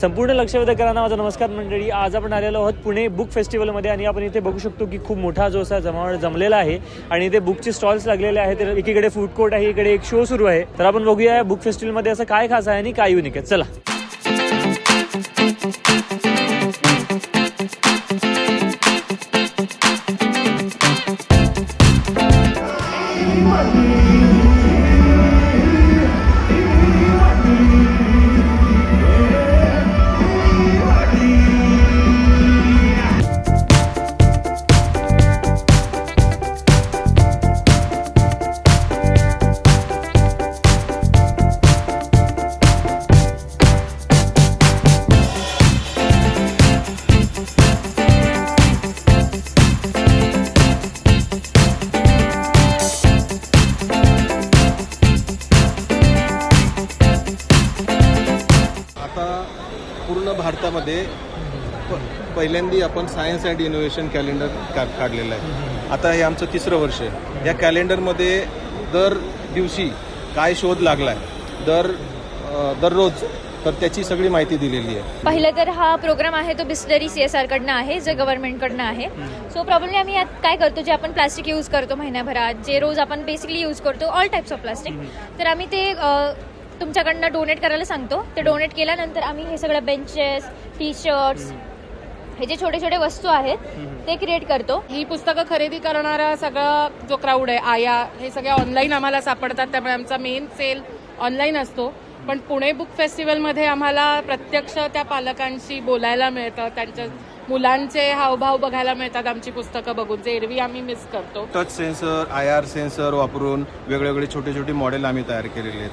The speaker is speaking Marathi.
संपूर्ण लक्षवेधकरांना माझा नमस्कार मंडळी. आज आपण आलेलो आहोत पुणे बुक फेस्टिवलमध्ये आणि आपण इथे बघू शकतो की खूप मोठा जो असा जमावड जमलेला आहे आणि इथे बुकचे स्टॉल्स लागलेले आहेत. तर एकीकडे फूड कोर्ट आहे, इकडे एक शो सुरू आहे. तर आपण बघूया बुक फेस्टिवलमध्ये असं काय खास आहे आणि काय युनिक आहे. चला. पूर्ण भारतामध्ये पहिल्यांदा आपण सायन्स अँड इनोव्हेशन कॅलेंडर काढलेलं आहे. आता हे आमचं 3रं वर्ष आहे. या कॅलेंडरमध्ये दर दिवशी काय शोध लागला आहे दररोज तर त्याची सगळी माहिती दिलेली आहे. पहिलं तर हा प्रोग्राम आहे तो बिस्लरी CSR कडनं आहे, जे गव्हर्नमेंटकडनं आहे. सो प्रॉब्लेम आम्ही यात काय करतो, जे आपण प्लास्टिक यूज करतो महिन्याभरात, जे रोज आपण बेसिकली यूज करतो ऑल टाईप्स ऑफ प्लास्टिक, तर आम्ही ते तुमच्याकडनं डोनेट करायला सांगतो. ते डोनेट केल्यानंतर आम्ही हे सगळं बेंचेस, टी-शर्ट्स, हे जे छोटे छोटे वस्तू आहेत ते क्रिएट करतो. ही पुस्तकं खरेदी करणारा सगळा जो क्राऊड आहे, आया, हे सगळे ऑनलाईन आम्हाला सापडतात. त्यामुळे आमचा मेन सेल ऑनलाईन असतो. पण पुणे बुक फेस्टिवलमध्ये आम्हाला प्रत्यक्ष त्या पालकांशी बोलायला मिळतं, त्यांच्या मुलांचे हावभाव बघायला मिळतात आमची पुस्तकं बघून, जे एरवी आम्ही मिस करतो. टच सेन्सर, IR सेन्सर वापरून वेगवेगळे छोटे छोटे मॉडेल आम्ही तयार केलेले आहेत.